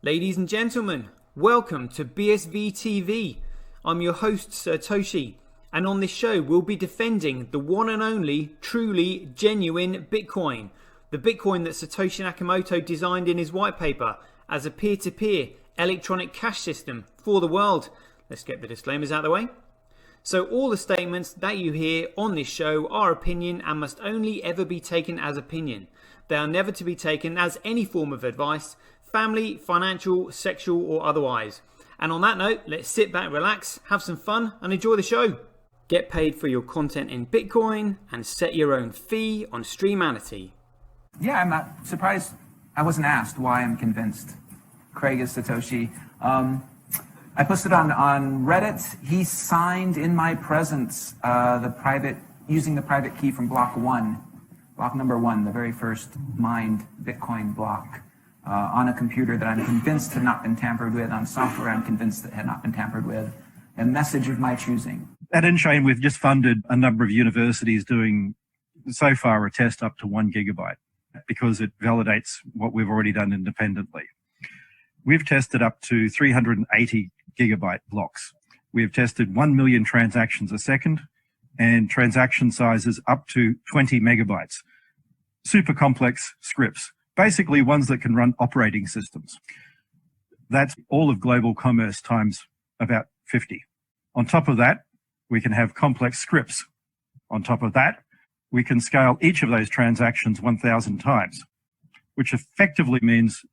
Ladies and gentlemen, welcome to BSV TV. I'm your host Satoshi, and on this show we'll be defending the one and only, truly genuine Bitcoin. The Bitcoin that Satoshi Nakamoto designed in his white paper as a peer-to-peer electronic cash system for the world. Let's get the disclaimers out of the way. So all the statements that you hear on this show are opinion and must only ever be taken as opinion. They are never to be taken as any form of advice, family, financial, sexual or otherwise. And on that note, let's sit back, relax, have some fun and enjoy the show. Get paid for your content in Bitcoin and set your own fee on Streamanity. Yeah, I'm not surprised I wasn't asked why I'm convinced Craig is Satoshi. I posted on Reddit. He signed in my presence using the private key from block number one, the very first mined Bitcoin block. On a computer that I'm convinced had not been tampered with, on software I'm convinced that had not been tampered with, a message of my choosing. At Enchain, we've just funded a number of universities doing, so far, a test up to 1 gigabyte because it validates what we've already done independently. We've tested up to 380 gigabyte blocks. We've tested 1 million transactions a second and transaction sizes up to 20 megabytes. Super complex scripts. Basically ones that can run operating systems. That's all of global commerce times about 50. On top of that, we can have complex scripts. On top of that, we can scale each of those transactions 1,000 times, which effectively means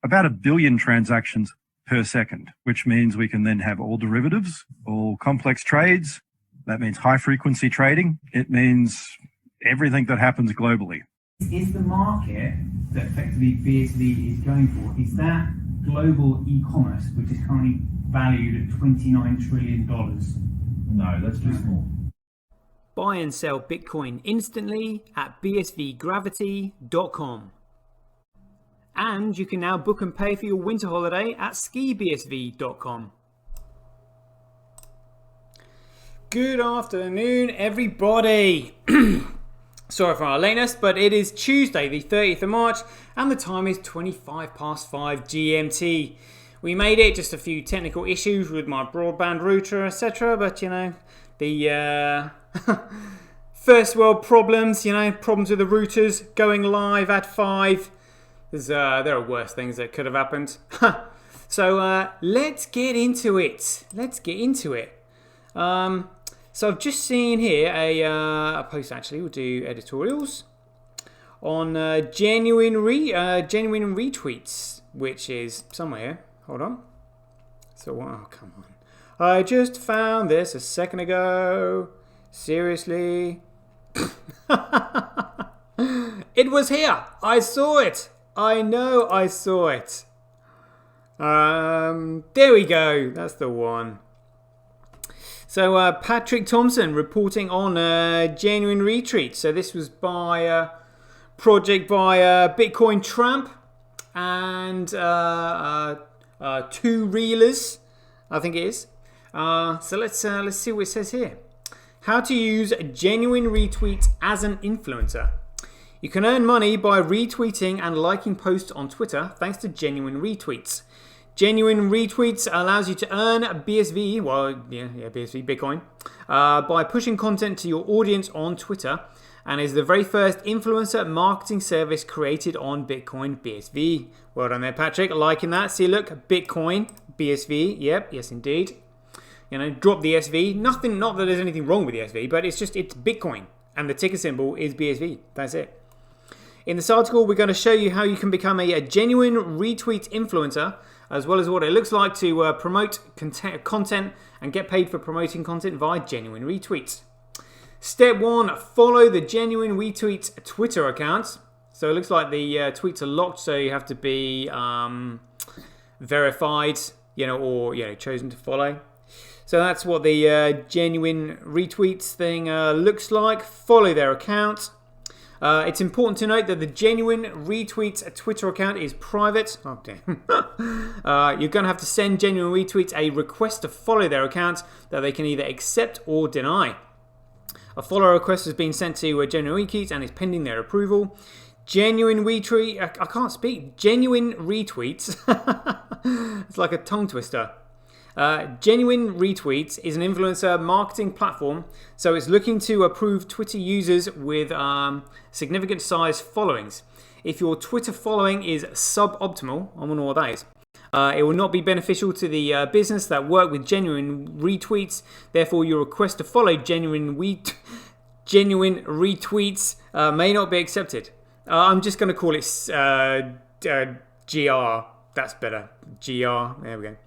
about 1 billion transactions per second, which means we can then have all derivatives, all complex trades. That means high frequency trading. It means everything that happens globally. Is the market that effectively BSV is going for, is that global e-commerce, which is currently valued at $29 trillion? No, that's too small. Buy and sell Bitcoin instantly at bsvgravity.com. And you can now book and pay for your winter holiday at skibsv.com. Good afternoon, everybody. Sorry for our lateness, but it is Tuesday, the 30th of March, and the time is 5 GMT. We made it, just a few technical issues with my broadband router, etc. But, you know, the first world problems, problems with the routers going live at 5. There are worse things that could have happened. So let's get into it. So I've just seen here a post, actually, we'll do editorials, on genuine retweets, which is somewhere here. Hold on. So, oh, come on. I just found this a second ago. Seriously. It was here. I saw it. I know I saw it. There we go. That's the one. So Patrick Thompson reporting on genuine retweets. So this was by project by Bitcoin Tramp and 2 reelers, I think it is. So let's see what it says here. How to use genuine retweets as an influencer. You can earn money by retweeting and liking posts on Twitter thanks to genuine retweets. Genuine retweets allows you to earn BSV, BSV Bitcoin, by pushing content to your audience on Twitter, and is the very first influencer marketing service created on Bitcoin BSV. Well done there, Patrick, liking that. See, look, Bitcoin BSV. Yep, yes indeed. Drop the SV. Nothing, not that there's anything wrong with the SV, but it's Bitcoin, and the ticker symbol is BSV. That's it. In this article, we're going to show you how you can become a genuine retweet influencer, as well as what it looks like to promote content and get paid for promoting content via genuine retweets. Step 1, follow the genuine retweets Twitter account. So it looks like the tweets are locked, so you have to be verified, or chosen to follow. So that's what the genuine retweets thing looks like. Follow their account. It's important to note that the genuine retweets Twitter account is private. Oh, damn. You're going to have to send genuine retweets a request to follow their account that they can either accept or deny. A follow request has been sent to genuine retweets and is pending their approval. Genuine retweet, I can't speak. Genuine retweets It's like a tongue twister. Genuine Retweets is an influencer marketing platform, so it's looking to approve Twitter users with significant size followings. If your Twitter following is suboptimal, I wonder what that is, it will not be beneficial to the business that work with genuine retweets. Therefore, your request to follow genuine retweets may not be accepted. I'm just going to call it GR. That's better. GR. There we go.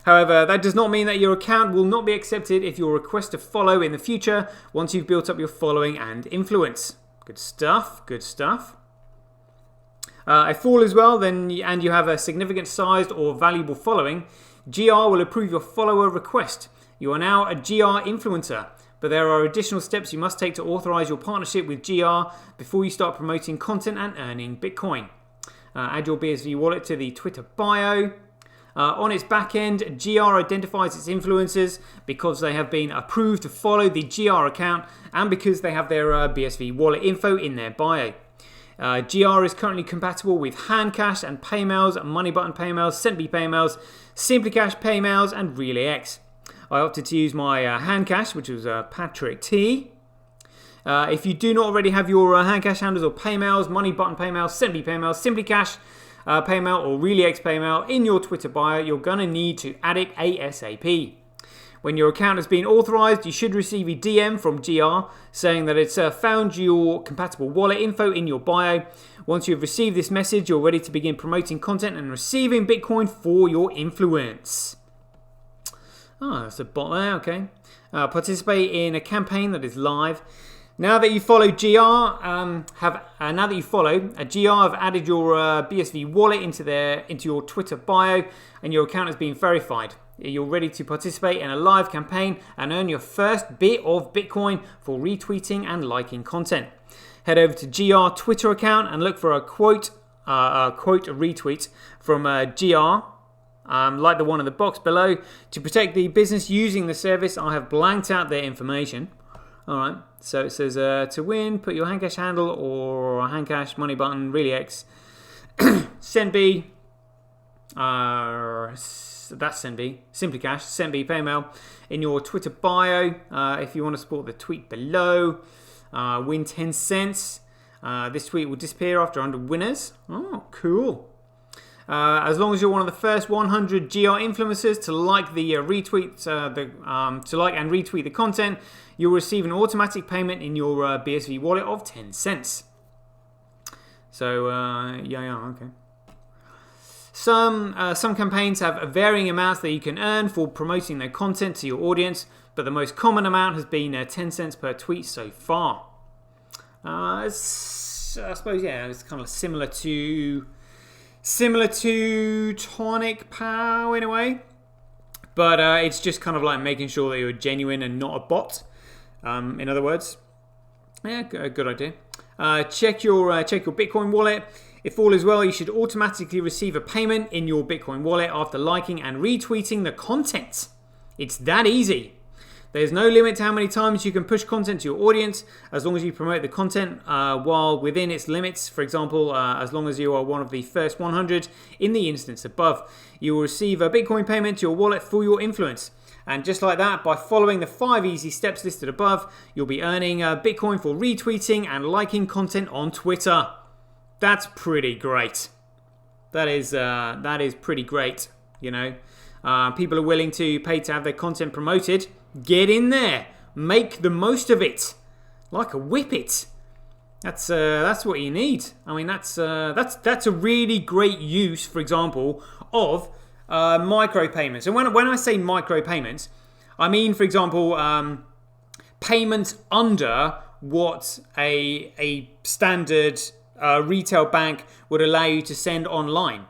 However, that does not mean that your account will not be accepted if your request to follow in the future once you've built up your following and influence. Good stuff. Good stuff. If all is well, and you have a significant sized or valuable following, GR will approve your follower request. You are now a GR influencer, but there are additional steps you must take to authorize your partnership with GR before you start promoting content and earning Bitcoin. Add your BSV wallet to the Twitter bio. On its back end, GR identifies its influencers because they have been approved to follow the GR account and because they have their BSV wallet info in their bio. GR is currently compatible with Handcash and Paymails, Money Button Paymails, SendBee Paymails, SimplyCash Paymails, and RelayX. I opted to use my Handcash, which was Patrick T. If you do not already have your Handcash handles or Paymails, Money Button Paymails, SendBee Paymails, SimplyCash Paymail or RelayX Paymail in your Twitter bio, you're going to need to add it ASAP. When your account has been authorized, you should receive a DM from GR saying that it's found your compatible wallet info in your bio. Once you've received this message, you're ready to begin promoting content and receiving Bitcoin for your influence. Oh, that's a bot there, okay. Participate in a campaign that is live. Now that you follow GR, have added your BSV wallet into your Twitter bio, and your account has been verified. You're ready to participate in a live campaign and earn your first bit of Bitcoin for retweeting and liking content. Head over to GR Twitter account and look for a quote retweet from GR. Like the one in the box below. To protect the business using the service, I have blanked out their information. Alright, so it says to win, put your Handcash handle or Handcash, Money Button, RelayX, SendBee, that's SendBee, SimplyCash, SendBee Paymail in your Twitter bio. If you want to support the tweet below, win 10 cents. This tweet will disappear after 100 winners. Oh, cool. As long as you're one of the first 100 GR influencers to like the retweet, to like and retweet the content, you'll receive an automatic payment in your BSV wallet of 10 cents. So okay. Some campaigns have varying amounts that you can earn for promoting their content to your audience, but the most common amount has been 10 cents per tweet so far. I suppose it's kind of similar to Tonic Pow in a way, but it's just kind of like making sure that you're genuine and not a bot. In other words, good idea. Check your Bitcoin wallet. If all is well, you should automatically receive a payment in your Bitcoin wallet after liking and retweeting the content. It's that easy. There's no limit to how many times you can push content to your audience, as long as you promote the content while within its limits. For example, as long as you are one of the first 100 in the instance above, you will receive a Bitcoin payment to your wallet for your influence. And just like that, by following the 5 easy steps listed above, you'll be earning Bitcoin for retweeting and liking content on Twitter. That's pretty great. That is pretty great. You know, people are willing to pay to have their content promoted. Get in there, make the most of it, like a whippet. That's what you need. I mean, that's a really great use, for example, of micropayments. And when I say micropayments, I mean, for example, payments under what a standard retail bank would allow you to send online.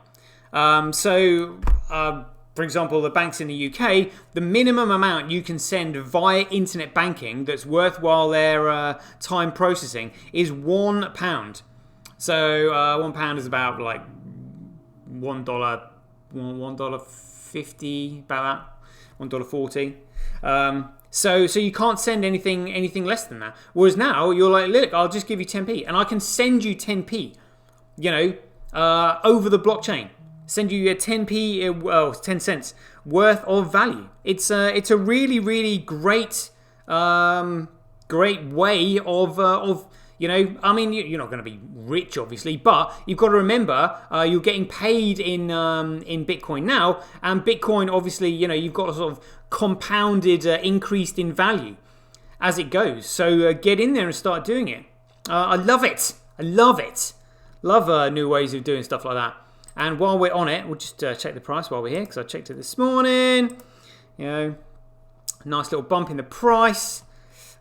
For example, the banks in the UK, the minimum amount you can send via internet banking that's worthwhile their time processing is £1. So £1 is about like $1.50, about that, $1.40. So you can't send anything less than that. Whereas now you're like, look, I'll just give you 10p, and I can send you 10p, over the blockchain. send you a 10p, well, 10 cents worth of value. It's a really, really great great way of you know, I mean, you're not going to be rich, obviously, but you've got to remember you're getting paid in Bitcoin now, and Bitcoin, obviously, you know, you've got a sort of compounded, increased in value as it goes. So get in there and start doing it. I love it. I love it. Love new ways of doing stuff like that. And while we're on it, we'll just check the price while we're here, because I checked it this morning. You know, nice little bump in the price.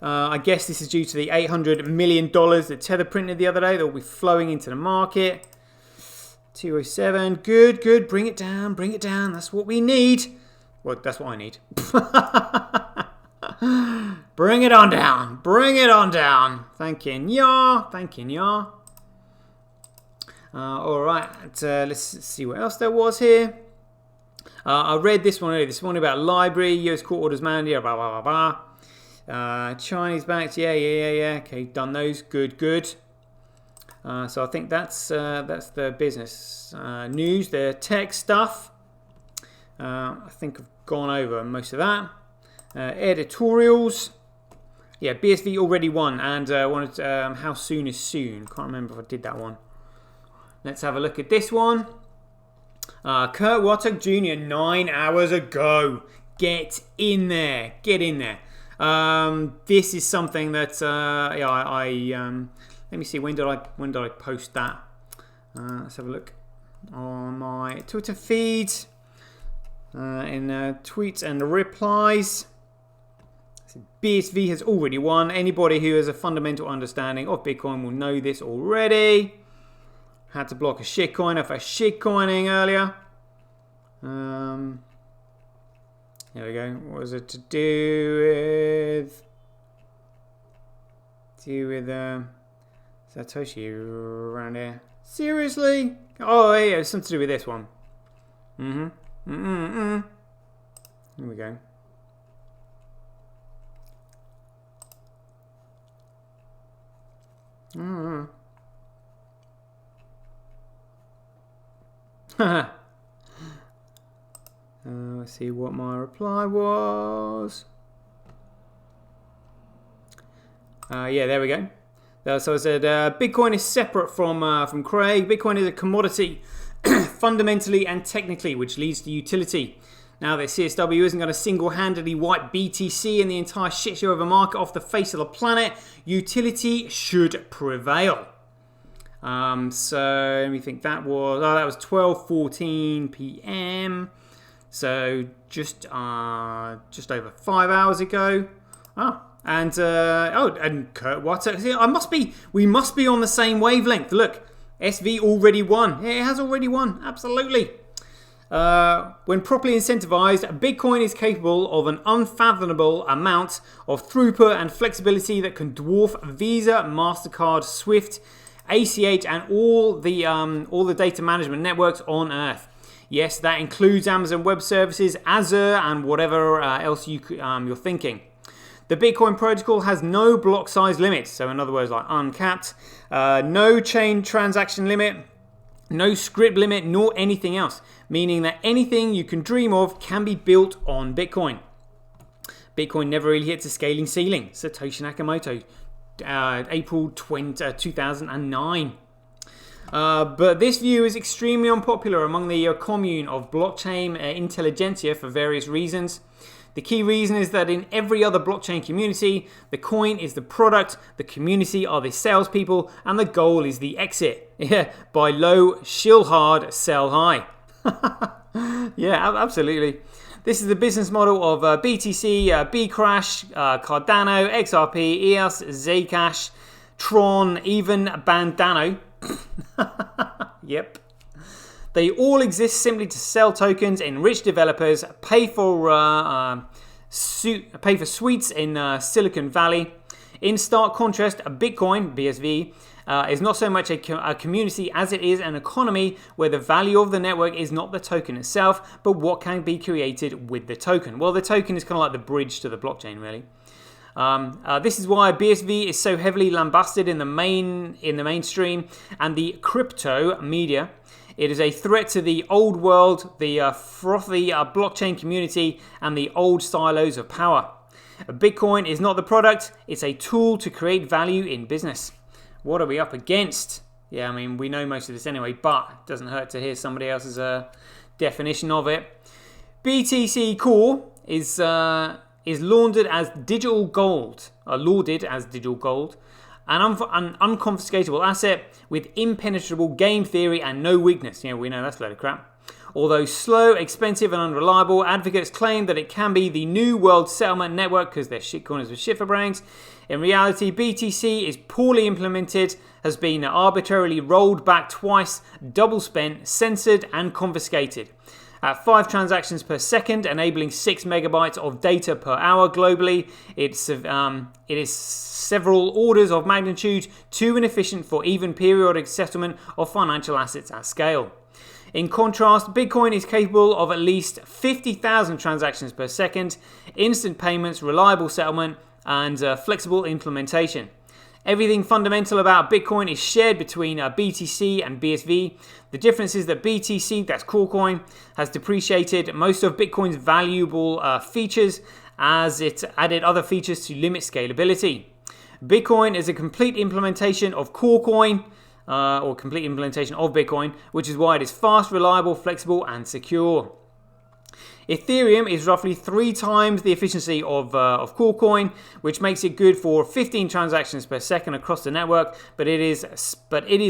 I guess this is due to the $800 million that Tether printed the other day that will be flowing into the market. 207. Good, good. Bring it down. Bring it down. That's what we need. Well, that's what I need. Bring it on down. Bring it on down. Thanking ya. Thanking ya. All right. Let's see what else there was here. I read this one earlier this morning about library. US court orders mandate. Blah, blah, blah, blah. Chinese banks, yeah. Okay, done those. Good. So I think that's the business news, the tech stuff. I think I've gone over most of that. Editorials, yeah. BSV already won, and wanted how soon is soon. Can't remember if I did that one. Let's have a look at this one. Kurt Wattock Jr. 9 hours ago. Get in there. Get in there. This is something that let me see, when did I post that? Let's have a look on my Twitter feed, in tweets and replies. BSV has already won. Anybody who has a fundamental understanding of Bitcoin will know this already. Had to block a shitcoiner for shitcoining earlier. There we go. What was it to do with Satoshi around here? Seriously? Oh yeah, it's something to do with this one. Here we go. Let's see what my reply was. Yeah, there we go. So I said, Bitcoin is separate from Craig. Bitcoin is a commodity, fundamentally and technically, which leads to utility. Now that CSW isn't going to single-handedly wipe BTC and the entire shit show of a market off the face of the planet, utility should prevail. So let me think. That was 12:14 p.m. So just over 5 hours ago. And Kurt Wattock. We must be on the same wavelength. Look, SV already won. Yeah, it has already won. Absolutely. When properly incentivized, Bitcoin is capable of an unfathomable amount of throughput and flexibility that can dwarf Visa, MasterCard, Swift, ACH, and all the data management networks on Earth. Yes, that includes Amazon Web Services, Azure, and whatever else you're thinking. The Bitcoin protocol has no block size limit, so in other words, like uncapped, no chain transaction limit, no script limit, nor anything else, meaning that anything you can dream of can be built on Bitcoin. Bitcoin never really hits a scaling ceiling. Satoshi Nakamoto, April 2009. But this view is extremely unpopular among the commune of blockchain intelligentsia for various reasons. The key reason is that in every other blockchain community, the coin is the product, the community are the salespeople, and the goal is the exit. Yeah, buy low, shill hard, sell high. Yeah, absolutely. This is the business model of BTC, Bcrash, Cardano, XRP, EOS, Zcash, Tron, even Bandano. Yep. They all exist simply to sell tokens, enrich developers, pay for suites in Silicon Valley. In stark contrast, Bitcoin, BSV, is not so much a community as it is an economy where the value of the network is not the token itself, but what can be created with the token. Well, the token is kind of like the bridge to the blockchain, really. This is why BSV is so heavily lambasted in the mainstream and the crypto media. It is a threat to the old world, the frothy blockchain community, and the old silos of power. Bitcoin is not the product, it's a tool to create value in business. What are we up against? Yeah, I mean, we know most of this anyway, but it doesn't hurt to hear somebody else's definition of it. BTC Core is lauded as digital gold, an unconfiscatable asset with impenetrable game theory and no weakness. Yeah, we know that's a load of crap. Although slow, expensive, and unreliable, advocates claim that it can be the new world settlement network because they're shitcoiners with shit for brains. In reality, BTC is poorly implemented, has been arbitrarily rolled back twice, double spent, censored, and confiscated. At 5 transactions per second, enabling 6 megabytes of data per hour globally, it is several orders of magnitude too inefficient for even periodic settlement of financial assets at scale. In contrast, Bitcoin is capable of at least 50,000 transactions per second, instant payments, reliable settlement, and flexible implementation. Everything fundamental about Bitcoin is shared between BTC and BSV. The difference is that BTC, that's Corecoin, has depreciated most of Bitcoin's valuable features as it added other features to limit scalability. Bitcoin is a complete implementation of Corecoin, or complete implementation of Bitcoin, which is why it is fast, reliable, flexible, and secure. Ethereum is roughly 3 times the efficiency of Corecoin, which makes it good for 15 transactions per second across the network, but it is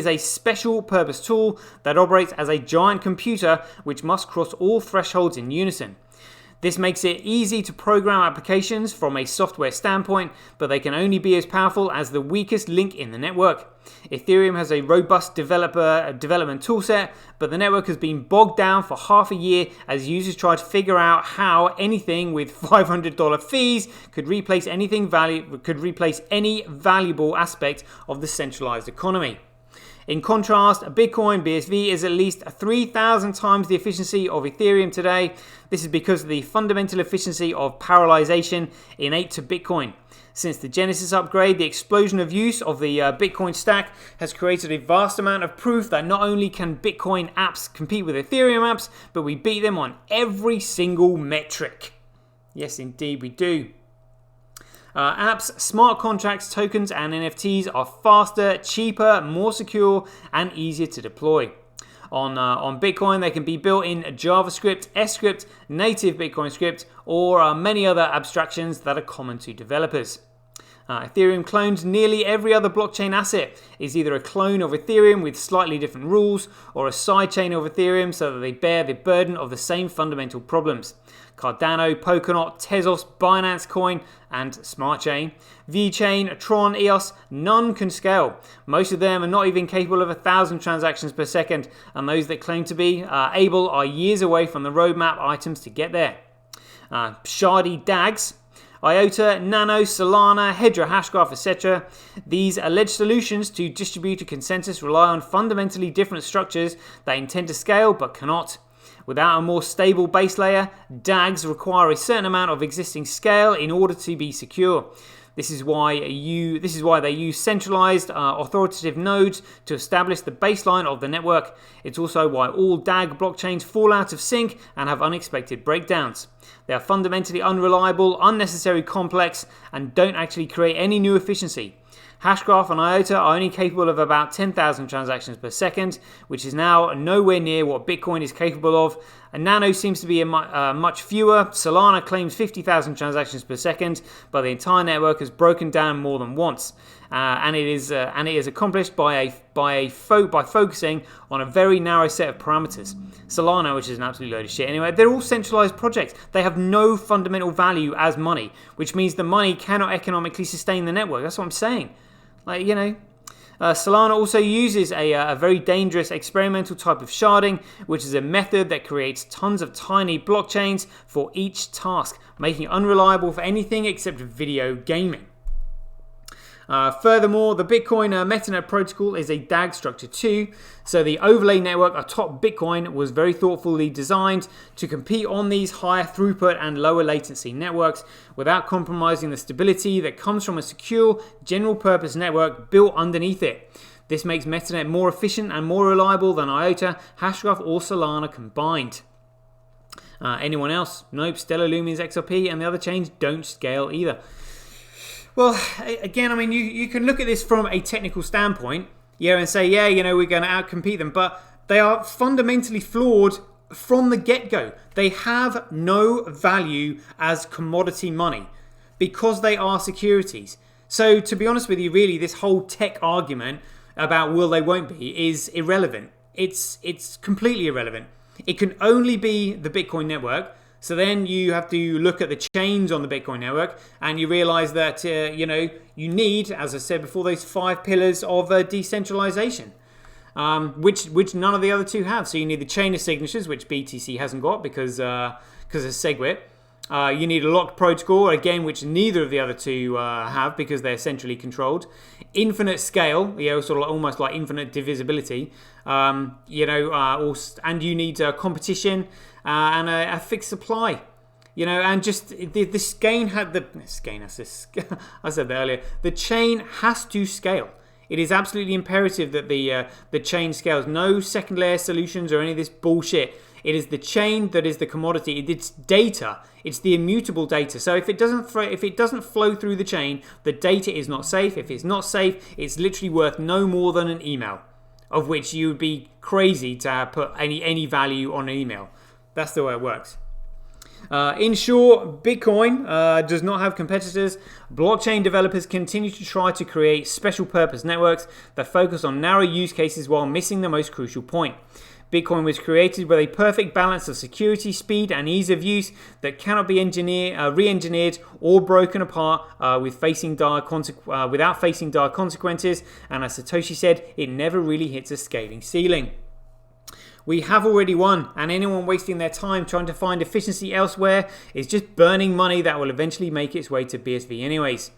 a special purpose tool that operates as a giant computer which must cross all thresholds in unison. This makes it easy to program applications from a software standpoint, but they can only be as powerful as the weakest link in the network. Ethereum has a robust development toolset, but the network has been bogged down for half a year as users try to figure out how anything with $500 fees could replace any valuable aspect of the centralized economy. In contrast, Bitcoin BSV is at least 3,000 times the efficiency of Ethereum today. This is because of the fundamental efficiency of parallelization innate to Bitcoin. Since the Genesis upgrade, the explosion of use of the Bitcoin stack has created a vast amount of proof that not only can Bitcoin apps compete with Ethereum apps, but we beat them on every single metric. Yes, indeed we do. Apps, smart contracts, tokens, and NFTs are faster, cheaper, more secure, and easier to deploy. On Bitcoin, they can be built in JavaScript, S-Script, native Bitcoin script, or many other abstractions that are common to developers. Ethereum clones nearly every other blockchain asset, is either a clone of Ethereum with slightly different rules, or a sidechain of Ethereum so that they bear the burden of the same fundamental problems. Cardano, Polkadot, Tezos, Binance Coin, and Smart Chain, VeChain, Tron, EOS, none can scale. Most of them are not even capable of 1,000 transactions per second, and those that claim to be able are years away from the roadmap items to get there. Shardy DAGs, IOTA, Nano, Solana, Hedra, Hashgraph, etc. These alleged solutions to distributed consensus rely on fundamentally different structures that intend to scale but cannot. Without a more stable base layer, DAGs require a certain amount of existing scale in order to be secure. This is why they use centralized authoritative nodes to establish the baseline of the network. It's also why all DAG blockchains fall out of sync and have unexpected breakdowns. They are fundamentally unreliable, unnecessarily complex, and don't actually create any new efficiency. Hashgraph and IOTA are only capable of about 10,000 transactions per second, which is now nowhere near what Bitcoin is capable of. And Nano seems to be much fewer. Solana claims 50,000 transactions per second, but the entire network has broken down more than once. And it is accomplished by focusing on a very narrow set of parameters. Solana, which is an absolute load of shit anyway, they're all centralized projects. They have no fundamental value as money, which means the money cannot economically sustain the network. That's what I'm saying. Solana also uses a very dangerous experimental type of sharding, which is a method that creates tons of tiny blockchains for each task, making it unreliable for anything except video gaming. Furthermore, the Bitcoin Metanet protocol is a DAG structure too, so the overlay network atop Bitcoin was very thoughtfully designed to compete on these higher throughput and lower latency networks without compromising the stability that comes from a secure, general purpose network built underneath it. This makes Metamask more efficient and more reliable than IOTA, Hashgraph, or Solana combined. Anyone else? Nope. Stellar, Lumions, XRP, and the other chains don't scale either. Well, again, I mean, you can look at this from a technical standpoint, and say, we're going to outcompete them, but they are fundamentally flawed from the get-go. They have no value as commodity money because they are securities. So, to be honest with you, really, this whole tech argument about will they, won't be is irrelevant. It's completely irrelevant. It can only be the Bitcoin network. So then you have to look at the chains on the Bitcoin network, and you realize that, you need, as I said before, those 5 pillars of decentralization, which none of the other two have. So you need the chain of signatures, which BTC hasn't got because of SegWit. You need a locked protocol, again, which neither of the other two have because they're centrally controlled. Infinite scale, sort of almost like infinite divisibility. And you need competition and a fixed supply. And just this gain had I said that earlier. The chain has to scale. It is absolutely imperative that the chain scales. No second layer solutions or any of this bullshit. It is the chain that is the commodity. It's data. It's the immutable data. So if it doesn't flow through the chain, the data is not safe. If it's not safe, it's literally worth no more than an email, of which you would be crazy to put any value on an email. That's the way it works. In short, Bitcoin does not have competitors. Blockchain developers continue to try to create special purpose networks that focus on narrow use cases while missing the most crucial point. Bitcoin was created with a perfect balance of security, speed, and ease of use that cannot be re-engineered or broken apart without facing dire consequences. And as Satoshi said, it never really hits a scaling ceiling. We have already won, and anyone wasting their time trying to find efficiency elsewhere is just burning money that will eventually make its way to BSV anyways.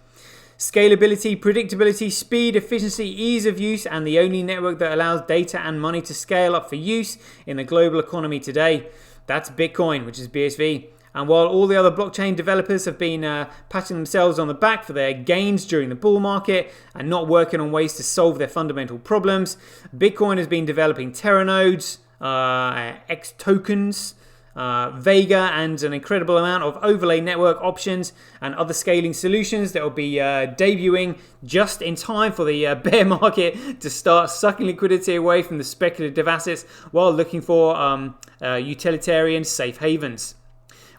Scalability, predictability, speed, efficiency, ease of use, and the only network that allows data and money to scale up for use in the global economy today. That's Bitcoin, which is BSV. And while all the other blockchain developers have been patting themselves on the back for their gains during the bull market and not working on ways to solve their fundamental problems, Bitcoin has been developing Terra nodes, X tokens, Vega, and an incredible amount of overlay network options and other scaling solutions that will be debuting just in time for the bear market to start sucking liquidity away from the speculative assets while looking for utilitarian safe havens.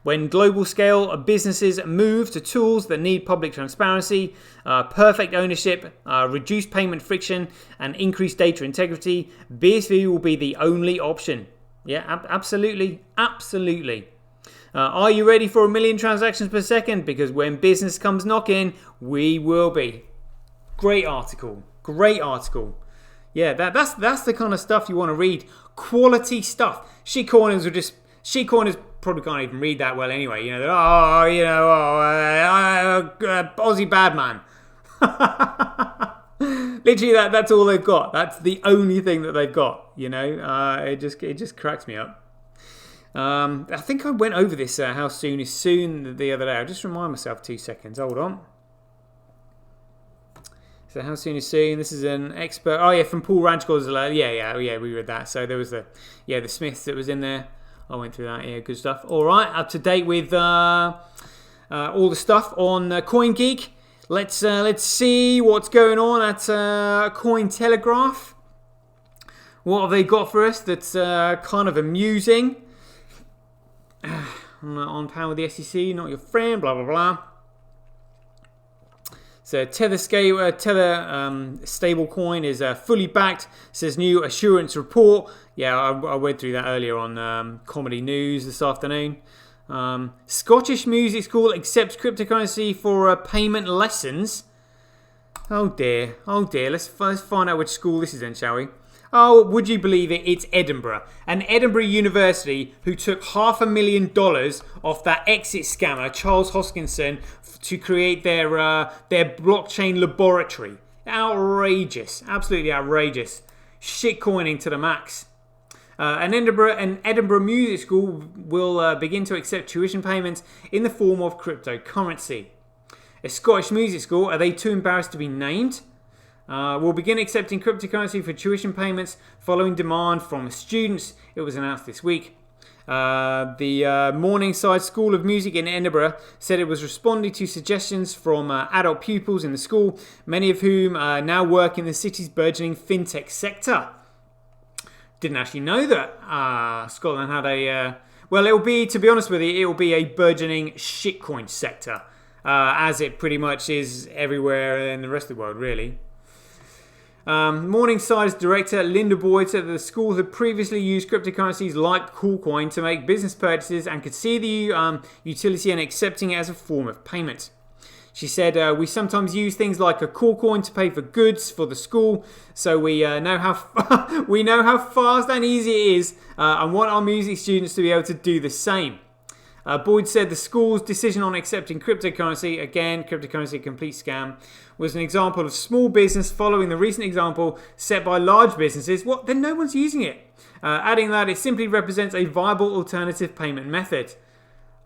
When global scale businesses move to tools that need public transparency, perfect ownership, reduced payment friction, and increased data integrity, BSV will be the only option. Yeah, absolutely. Are you ready for 1 million transactions per second? Because when business comes knocking, we will be. Great article. Yeah, that's the kind of stuff you want to read. Quality stuff. Shitcoiners probably can't even read that well anyway. Aussie bad man. Literally, that's all they've got. That's the only thing that they've got. It just cracks me up. I think I went over this how soon is soon the other day. I'll just remind myself 2 seconds. Hold on. So how soon is soon? This is an expert. Oh yeah, from Paul Ranchco's. Yeah, we read that. So there was the Smiths that was in there. I went through that. Yeah, good stuff. All right, up to date with all the stuff on CoinGeek. Let's see what's going on at Cointelegraph. What have they got for us that's kind of amusing? On par with the SEC, not your friend, blah, blah, blah. So Tether stablecoin is fully backed, says new assurance report. Yeah, I went through that earlier on Comedy News this afternoon. Scottish music school accepts cryptocurrency for payment lessons. Oh dear. Let's find out which school this is in, shall we? Oh, would you believe it? It's Edinburgh. An Edinburgh university who took $500,000 off that exit scammer, Charles Hoskinson, to create their blockchain laboratory. Outrageous. Absolutely outrageous. Shitcoining to the max. An Edinburgh music school will begin to accept tuition payments in the form of cryptocurrency. A Scottish music school, are they too embarrassed to be named? We'll begin accepting cryptocurrency for tuition payments following demand from students. It was announced this week. The Morningside School of Music in Edinburgh said it was responding to suggestions from adult pupils in the school, many of whom now work in the city's burgeoning fintech sector. Didn't actually know that Scotland had a... well, it'll be, to be honest with you, it'll be a burgeoning shitcoin sector, as it pretty much is everywhere in the rest of the world, really. Morningside's director Linda Boyd said that the school had previously used cryptocurrencies like Coolcoin to make business purchases and could see the utility in accepting it as a form of payment. She said, we sometimes use things like a Coolcoin to pay for goods for the school, so we know how we know how fast and easy it is, and want our music students to be able to do the same. Boyd said the school's decision on accepting cryptocurrency, again, cryptocurrency a complete scam, was an example of small business following the recent example set by large businesses. What? Then no one's using it. Adding that it simply represents a viable alternative payment method.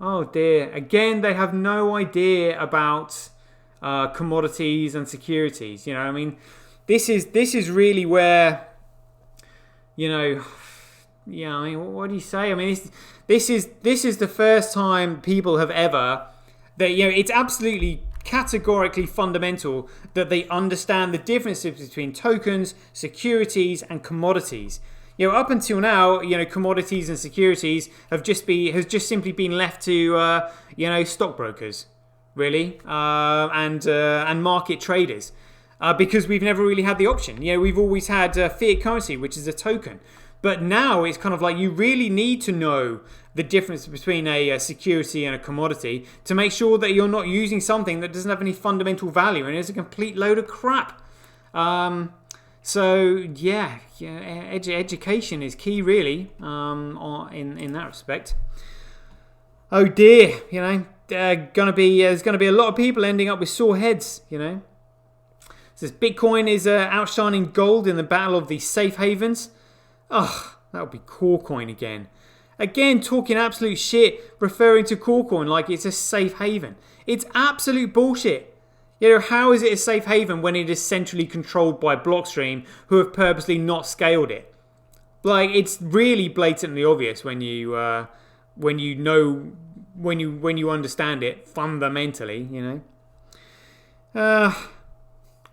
Oh dear. Again, they have no idea about commodities and securities. You know, I mean, this is really where, you know, yeah, I mean, what do you say? I mean, this is the first time people have ever, that, you know, it's absolutely categorically fundamental that they understand the differences between tokens, securities, and commodities. You know, up until now, you know, commodities and securities has just simply been left to you know, stockbrokers, really, and market traders, because we've never really had the option. You know, we've always had fiat currency, which is a token. But now it's kind of like you really need to know the difference between a security and a commodity to make sure that you're not using something that doesn't have any fundamental value and is a complete load of crap. So yeah, education is key, really, in that respect. Oh dear, you know, there's gonna be a lot of people ending up with sore heads, you know. It says Bitcoin is outshining gold in the battle of the safe havens. Oh, that would be Coolcoin again. Again, talking absolute shit, referring to Coolcoin like it's a safe haven. It's absolute bullshit. You know, how is it a safe haven when it is centrally controlled by Blockstream, who have purposely not scaled it? Like, it's really blatantly obvious when you understand it fundamentally. You know,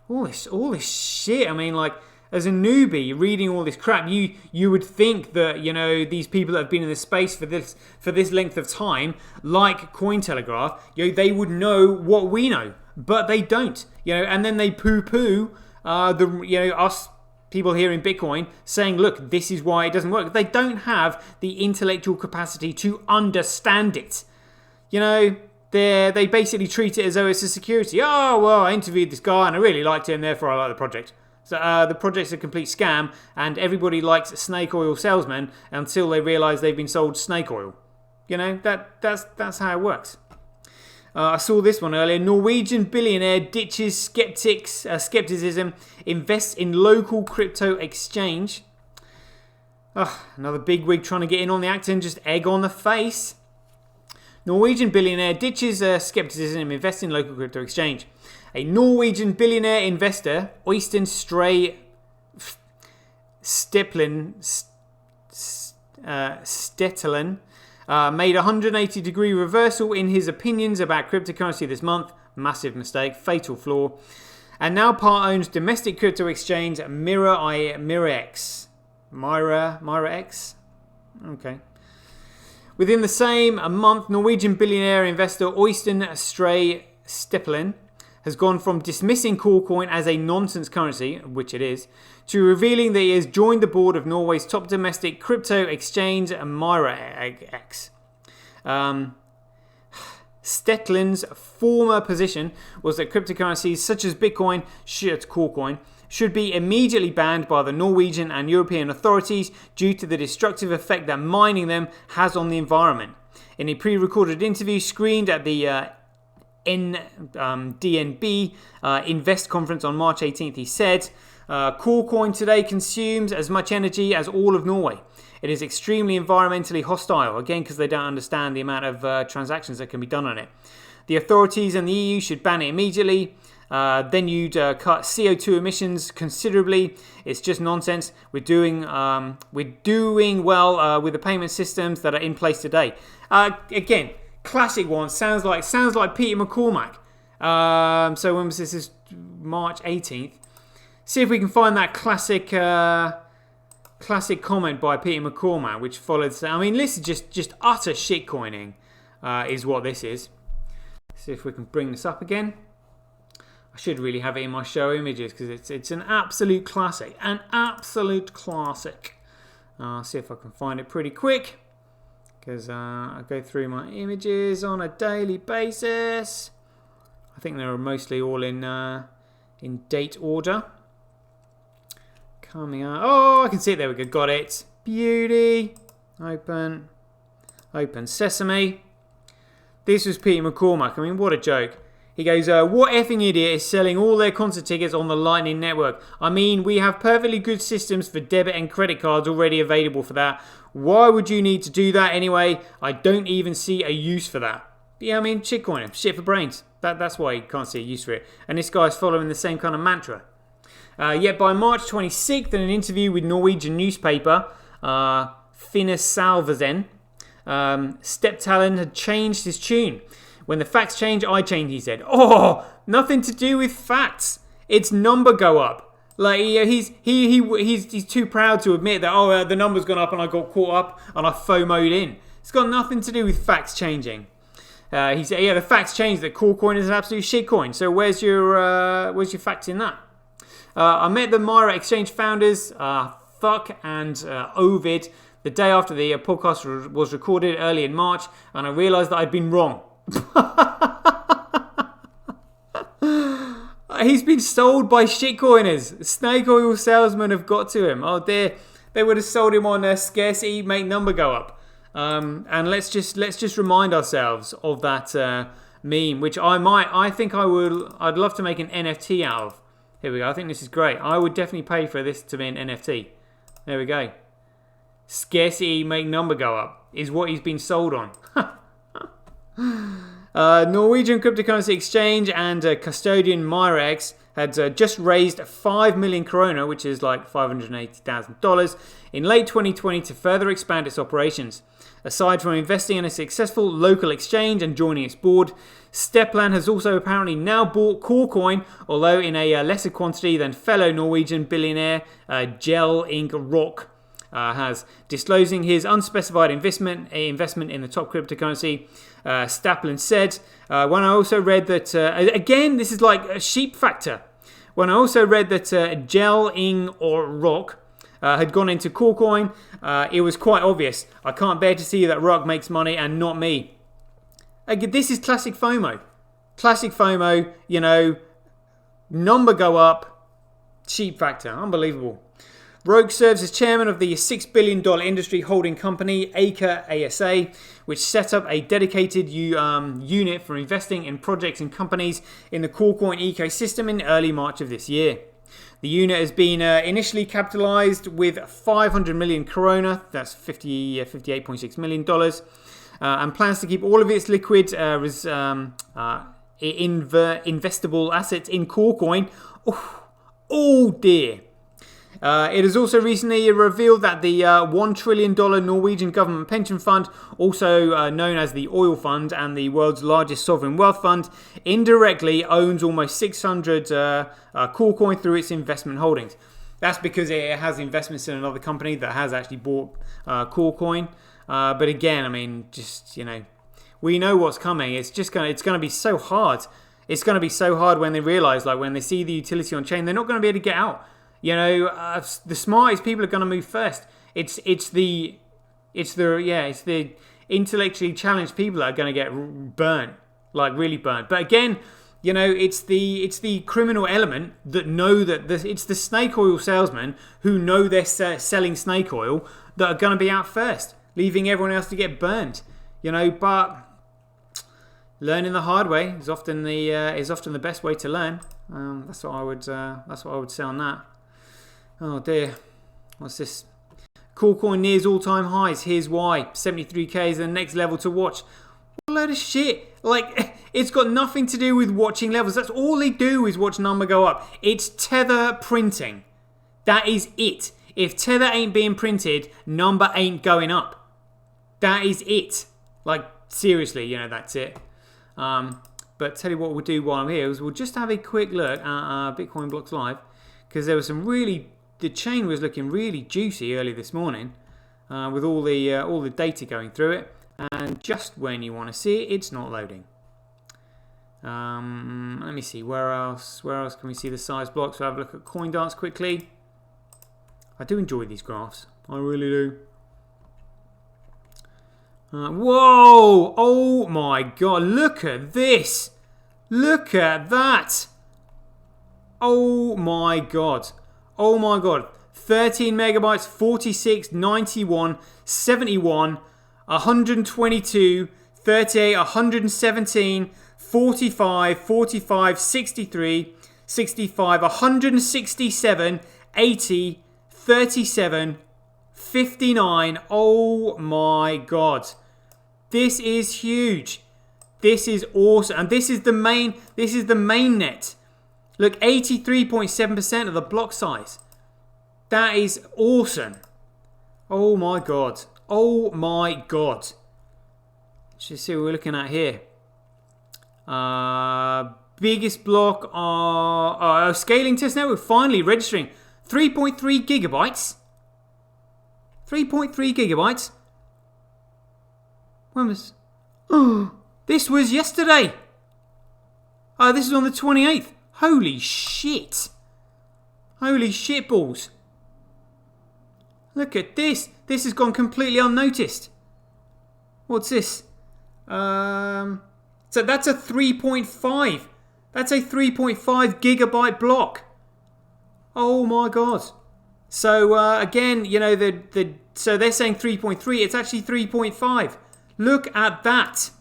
all this shit. I mean, like, as a newbie reading all this crap, you would think that, you know, these people that have been in this space for this length of time, like Cointelegraph, you know, they would know what we know, but they don't. You know, and then they poo-poo us people here in Bitcoin saying, look, this is why it doesn't work. They don't have the intellectual capacity to understand it. You know, they basically treat it as though it's a security. Oh, well, I interviewed this guy and I really liked him, therefore I like the project. So the project's a complete scam, and everybody likes snake oil salesmen until they realise they've been sold snake oil. You know, that's how it works. I saw this one earlier. Norwegian billionaire ditches skepticism, invests in local crypto exchange. Another bigwig trying to get in on the act and just egg on the face. Norwegian billionaire ditches skepticism and invests in local crypto exchange. A Norwegian billionaire investor, Øystein Stray Stetelen, made a 180-degree reversal in his opinions about cryptocurrency this month. Massive mistake, fatal flaw. And now part-owns domestic crypto exchange MiraX. MiraX? Okay. Within the same month, Norwegian billionaire investor Øystein Stray Stetelen has gone from dismissing Coolcoin as a nonsense currency, which it is, to revealing that he has joined the board of Norway's top domestic crypto exchange, MiraX. Stetlen's former position was that cryptocurrencies such as Bitcoin, Coolcoin, should be immediately banned by the Norwegian and European authorities due to the destructive effect that mining them has on the environment. In a pre-recorded interview screened at the DNB Invest conference on March 18th, he said, Coolcoin today consumes as much energy as all of Norway. It is extremely environmentally hostile, again because they don't understand the amount of transactions that can be done on it. The authorities and the EU should ban it immediately. then you'd cut CO2 emissions considerably. It's just nonsense. We're doing well with the payment systems that are in place today. Again, classic one. Sounds like Peter McCormack. So when was this? This is March 18th. See if we can find that classic comment by Peter McCormack, which followed. I mean, this is just utter shitcoining, is what this is. See if we can bring this up again. I should really have it in my show images because it's an absolute classic. An absolute classic. See if I can find it pretty quick because I go through my images on a daily basis. I think they're mostly all in date order. Coming out. Oh, I can see it. There we go. Got it. Beauty. Open sesame. This was Peter McCormack. I mean, what a joke. He goes, what effing idiot is selling all their concert tickets on the Lightning Network? I mean, we have perfectly good systems for debit and credit cards already available for that. Why would you need to do that anyway? I don't even see a use for that. Yeah, I mean, shitcoin, shit for brains. That's why you can't see a use for it. And this guy's following the same kind of mantra. Yet by March 26th, in an interview with Norwegian newspaper, Finnesalvesen, Steptalen had changed his tune. When the facts change, I change, he said. Oh, nothing to do with facts. It's number go up. Like he's too proud to admit that, the number's gone up and I got caught up and I FOMO'd in. It's got nothing to do with facts changing. He said, the facts changed that Coolcoin is an absolute shitcoin. So where's your facts in that? I met the Myra Exchange founders, Fuck and Ovid, the day after the podcast was recorded early in March, and I realised that I'd been wrong. He's been sold by shitcoiners. Snake oil salesmen have got to him. Oh dear, they would have sold him on scarcity, make number go up. And let's just remind ourselves of that meme, which I'd love to make an NFT out of. Here we go. I think this is great. I would definitely pay for this to be an NFT. There we go. Scarcity, make number go up is what he's been sold on. Norwegian cryptocurrency exchange and custodian Myrex had just raised 5 million krona, which is like $580,000, in late 2020 to further expand its operations. Aside from investing in a successful local exchange and joining its board, Steplan has also apparently now bought Coolcoin, although in a lesser quantity than fellow Norwegian billionaire Gel Inc. Rock has, disclosing his unspecified investment in the top cryptocurrency. Staplen said, when I also read that, again, this is like a sheep factor. When I also read that Gel Ing or Rock had gone into Coolcoin, it was quite obvious. I can't bear to see that Rock makes money and not me. This is classic FOMO. Classic FOMO, number go up, sheep factor. Unbelievable. Roque serves as chairman of the $6 billion industry holding company, Acre ASA, which set up a dedicated unit for investing in projects and companies in the Coolcoin ecosystem in early March of this year. The unit has been initially capitalized with 500 million krona, that's $58.6 million, and plans to keep all of its liquid investable assets in Coolcoin. Oh dear. It has also recently revealed that the $1 trillion Norwegian government pension fund, also known as the Oil Fund and the world's largest sovereign wealth fund, indirectly owns almost 600 Coolcoin through its investment holdings. That's because it has investments in another company that has actually bought Coolcoin. But again, I mean, we know what's coming. It's going to be so hard. It's going to be so hard when they realize, when they see the utility on chain, they're not going to be able to get out. The smartest people are going to move first. It's the intellectually challenged people that are going to get burnt, really burnt. But again, it's the criminal element that know that it's the snake oil salesmen who know they're selling snake oil that are going to be out first, leaving everyone else to get burned. But learning the hard way is often the best way to learn. That's what I would say on that. Oh dear, what's this? Coolcoin nears all-time highs. Here's why. 73k is the next level to watch. What a load of shit. It's got nothing to do with watching levels. That's all they do is watch number go up. It's tether printing. That is it. If tether ain't being printed, number ain't going up. That is it. Like, seriously, you know, that's it. But tell you what we'll do while I'm here is we'll just have a quick look at Bitcoin Blocks Live, because there was some really, the chain was looking really juicy early this morning with all the data going through it, and just when you want to see it, it's not loading. Let me see, where else can we see the size blocks? We'll have a look at CoinDance quickly. I do enjoy these graphs, I really do. Whoa! Oh my god, look at this! Look at that! Oh my god. Oh my god. 13 megabytes, 46, 91, 71, 122, 38, 117, 45, 45, 63, 65, 167, 80, 37, 59. Oh my god. This is huge. This is awesome. And this is the main net. Look, 83.7% of the block size. That is awesome. Oh my god. Oh my god. Let's just see what we're looking at here. Biggest block are scaling test network finally registering 3.3 gigabytes. 3.3 gigabytes. When was? Oh, this was yesterday. This is on the 28th. Holy shit. Holy shit balls. Look at this. This has gone completely unnoticed. What's this? So that's a 3.5. That's a 3.5 gigabyte block. Oh my god. So again, you know, so they're saying 3.3. It's actually 3.5. Look at that.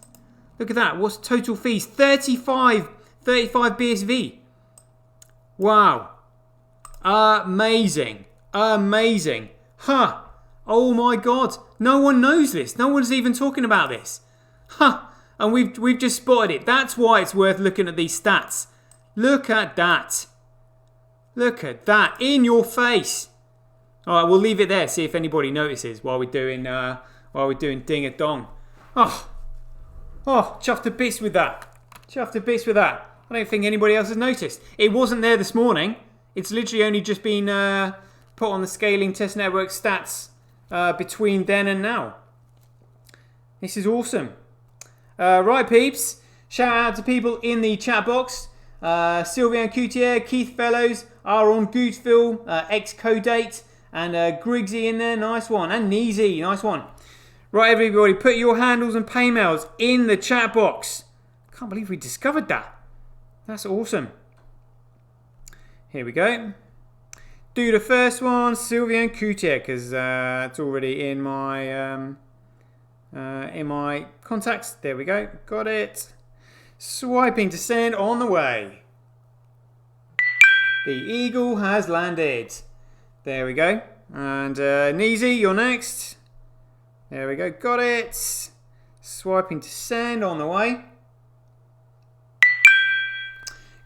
Look at that. What's total fees? 35 BSV. Wow. Amazing. Amazing. Huh. Oh my god. No one knows this. No one's even talking about this. Huh. And we've just spotted it. That's why it's worth looking at these stats. Look at that. Look at that. In your face. Alright, we'll leave it there. See if anybody notices while we're doing ding a dong. Oh, chuffed to bits with that. Chuffed to bits with that. I don't think anybody else has noticed. It wasn't there this morning. It's literally only just been put on the scaling test network stats between then and now. This is awesome. Right, peeps. Shout out to people in the chat box. Sylvian Coutier, Keith Fellows, Aaron Gootsville, Xcodate, and Griggsy in there. Nice one. And Neezy. Nice one. Right, everybody, put your handles and paymails in the chat box. Can't believe we discovered that. That's awesome. Here we go. Do the first one, Sylvian Coutier, because it's already in my contacts. There we go. Got it. Swiping to send on the way. The eagle has landed. There we go. And Neezy, you're next. There we go. Got it. Swiping to send on the way.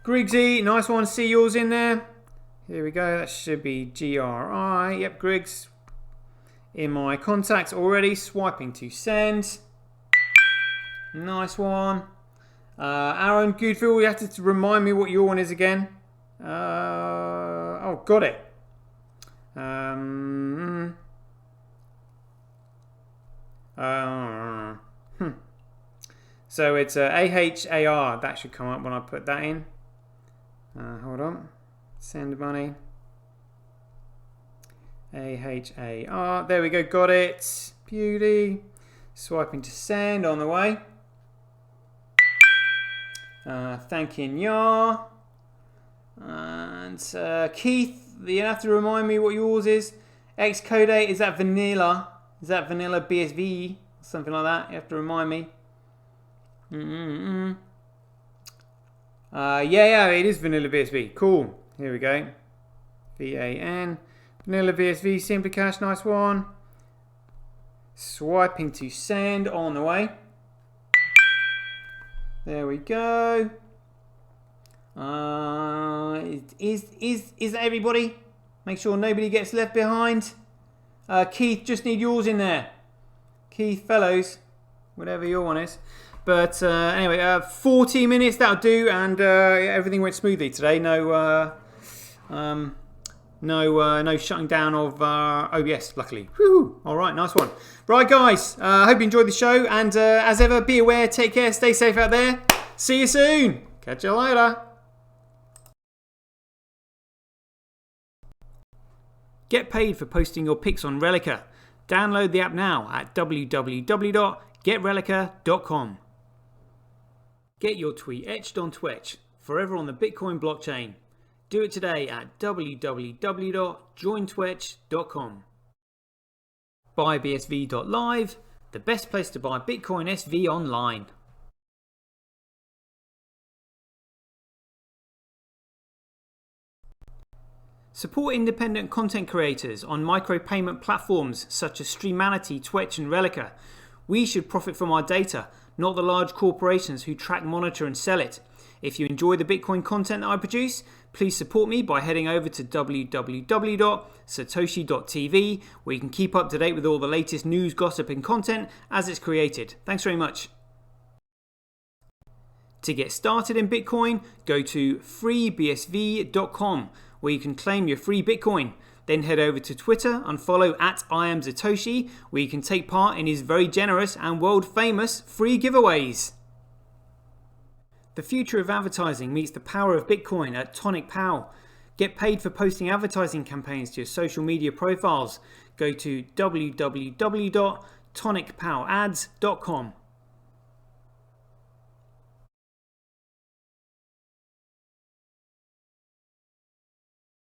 Griggsy, nice one. See yours in there. Here we go. That should be GRI. Yep, Griggs. In my contacts already. Swiping to send. Nice one. Aaron Goodfield, you have to remind me what your one is again. Oh, got it. So it's AHAR. That should come up when I put that in. Hold on. Send money. AHAR. There we go. Got it. Beauty. Swiping to send on the way. Thanking ya. And Keith, you have to remind me what yours is. Xcodate, is that vanilla? Is that vanilla BSV? Something like that. You have to remind me. Yeah, it is vanilla BSV. Cool. Here we go. VAN. Vanilla BSV, Simply Cash, nice one. Swiping to send on the way. There we go. Is that everybody? Make sure nobody gets left behind. Keith, just need yours in there. Keith Fellows, whatever your one is. But anyway, 40 minutes, that'll do, and everything went smoothly today. No shutting down of OBS, luckily. Whew. All right, nice one. Right, guys, I hope you enjoyed the show, and as ever, be aware, take care, stay safe out there. See you soon. Catch you later. Get paid for posting your pics on Relica. Download the app now at www.getrelica.com. Get your tweet etched on Twitch, forever on the Bitcoin blockchain. Do it today at www.jointwitch.com. BuyBSV.live, the best place to buy Bitcoin SV online. Support independent content creators on micropayment platforms such as Streamanity, Twitch and Relica. We should profit from our data, not the large corporations who track, monitor and sell it. If you enjoy the Bitcoin content that I produce, please support me by heading over to www.satoshi.tv, where you can keep up to date with all the latest news, gossip and content as it's created. Thanks very much. To get started in Bitcoin, go to freebsv.com, where you can claim your free Bitcoin. Then head over to Twitter and follow @IamSatoshi, where you can take part in his very generous and world famous free giveaways. The future of advertising meets the power of Bitcoin at Tonic Pow. Get paid for posting advertising campaigns to your social media profiles. Go to www.tonicpowads.com.